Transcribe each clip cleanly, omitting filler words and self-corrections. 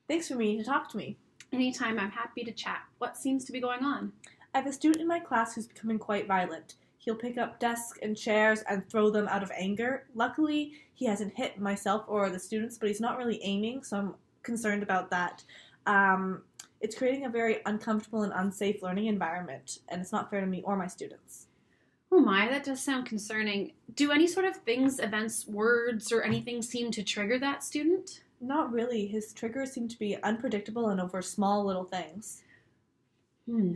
Thanks for meeting to talk to me. Anytime, I'm happy to chat. What seems to be going on? I have a student in my class who's becoming quite violent. He'll pick up desks and chairs and throw them out of anger. Luckily, he hasn't hit myself or the students, but he's not really aiming, so I'm concerned about that. Um, it's creating a very uncomfortable and unsafe learning environment, and it's not fair to me or my students. Oh my, that does sound concerning. Do any sort of things, events, words, or anything seem to trigger that student? Not really. His triggers seem to be unpredictable and over small little things. Hmm,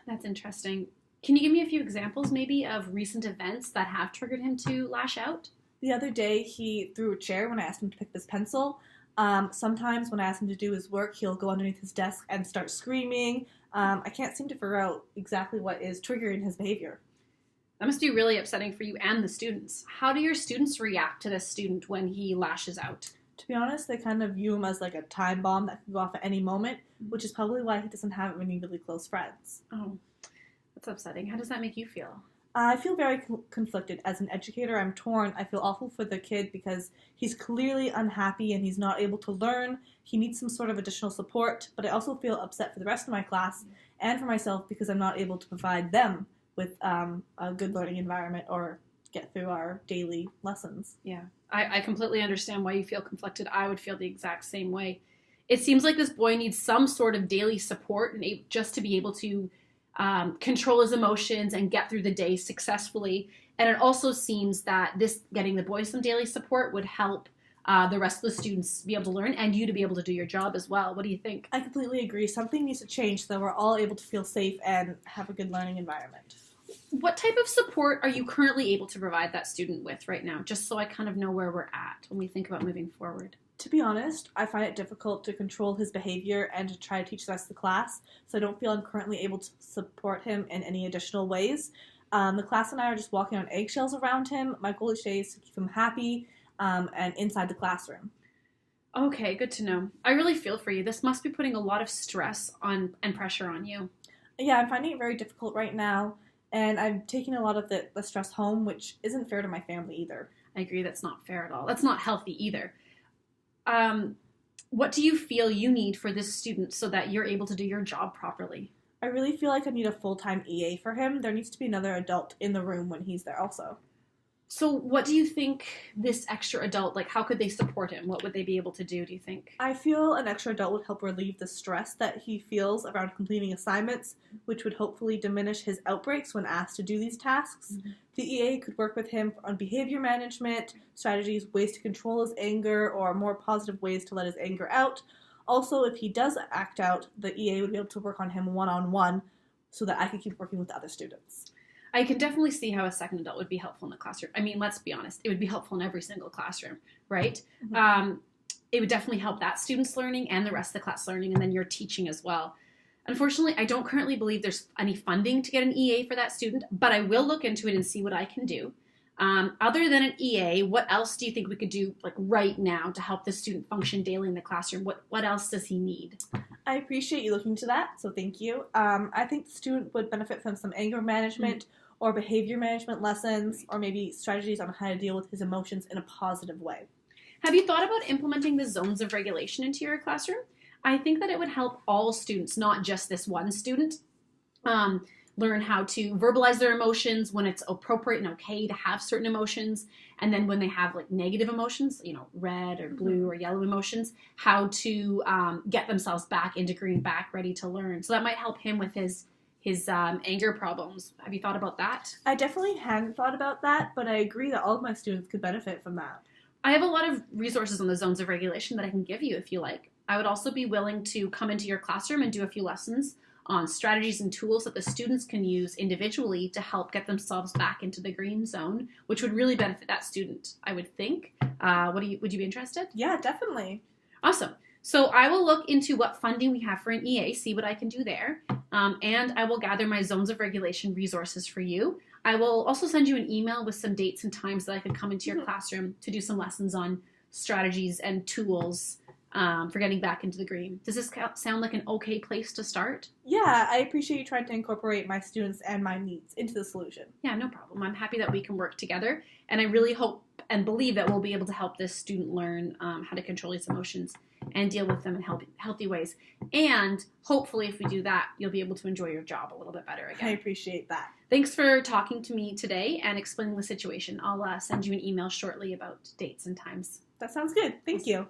that's interesting. Can you give me a few examples, maybe, of recent events that have triggered him to lash out? The other day, he threw a chair when I asked him to pick up his pencil. Sometimes, when I ask him to do his work, he'll go underneath his desk and start screaming. I can't seem to figure out exactly what is triggering his behavior. That must be really upsetting for you and the students. How do your students react to this student when he lashes out? To be honest, they kind of view him as like a time bomb that can go off at any moment, which is probably why he doesn't have any really close friends. Oh, that's upsetting. How does that make you feel? I feel very conflicted. As an educator, I'm torn. I feel awful for the kid because he's clearly unhappy and he's not able to learn. He needs some sort of additional support, but I also feel upset for the rest of my class and for myself because I'm not able to provide them with a good learning environment or get through our daily lessons. Yeah, I completely understand why you feel conflicted. I would feel the exact same way. It seems like this boy needs some sort of daily support and just to be able to control his emotions and get through the day successfully. And it also seems that this getting the boy some daily support would help the rest of the students be able to learn and you to be able to do your job as well. What do you think? I completely agree. Something needs to change so that we're all able to feel safe and have a good learning environment. What type of support are you currently able to provide that student with right now, just so I kind of know where we're at when we think about moving forward? To be honest, I find it difficult to control his behavior and to try to teach the rest of the class, so I don't feel I'm currently able to support him in any additional ways. The class and I are just walking on eggshells around him. My goal each day is to keep him happy and inside the classroom. Okay, good to know. I really feel for you. This must be putting a lot of stress on and pressure on you. Yeah, I'm finding it very difficult right now, and I'm taking a lot of the stress home, which isn't fair to my family either. I agree, that's not fair at all. That's not healthy either. What do you feel you need for this student so that you're able to do your job properly? I really feel like I need a full-time EA for him. There needs to be another adult in the room when he's there also. So what do you think this extra adult, like how could they support him? What would they be able to do you think? I feel an extra adult would help relieve the stress that he feels around completing assignments, which would hopefully diminish his outbreaks when asked to do these tasks. Mm-hmm. The EA could work with him on behavior management, strategies, ways to control his anger, or more positive ways to let his anger out. Also, if he does act out, the EA would be able to work on him one-on-one so that I could keep working with the other students. I can definitely see how a second adult would be helpful in the classroom. I mean, let's be honest, it would be helpful in every single classroom, right? Mm-hmm. It would definitely help that student's learning and the rest of the class learning, and then your teaching as well. Unfortunately, I don't currently believe there's any funding to get an EA for that student, but I will look into it and see what I can do. Other than an EA, what else do you think we could do like right now to help the student function daily in the classroom? What else does he need? I appreciate you looking into that, so thank you. I think the student would benefit from some anger management or behavior management lessons, or maybe strategies on how to deal with his emotions in a positive way. Have you thought about implementing the zones of regulation into your classroom? I think that it would help all students, not just this one student, learn how to verbalize their emotions when it's appropriate and okay to have certain emotions, and then when they have like negative emotions, red or blue or yellow emotions, how to get themselves back into green, back ready to learn. So that might help him with his anger problems. Have you thought about that? I definitely hadn't thought about that, but I agree that all of my students could benefit from that. I have a lot of resources on the zones of regulation that I can give you if you like. I would also be willing to come into your classroom and do a few lessons on strategies and tools that the students can use individually to help get themselves back into the green zone, which would really benefit that student, I would think. Would you be interested? Yeah, definitely. Awesome. So I will look into what funding we have for an EA, see what I can do there, and I will gather my zones of regulation resources for you. I will also send you an email with some dates and times that I could come into your classroom to do some lessons on strategies and tools for getting back into the green. Does this sound like an okay place to start? Yeah, I appreciate you trying to incorporate my students and my needs into the solution. Yeah, no problem. I'm happy that we can work together, and I really hope and believe that we'll be able to help this student learn how to control his emotions and deal with them in healthy ways. And hopefully, if we do that, you'll be able to enjoy your job a little bit better again. I appreciate that. Thanks for talking to me today and explaining the situation. I'll send you an email shortly about dates and times. That sounds good. Thank you.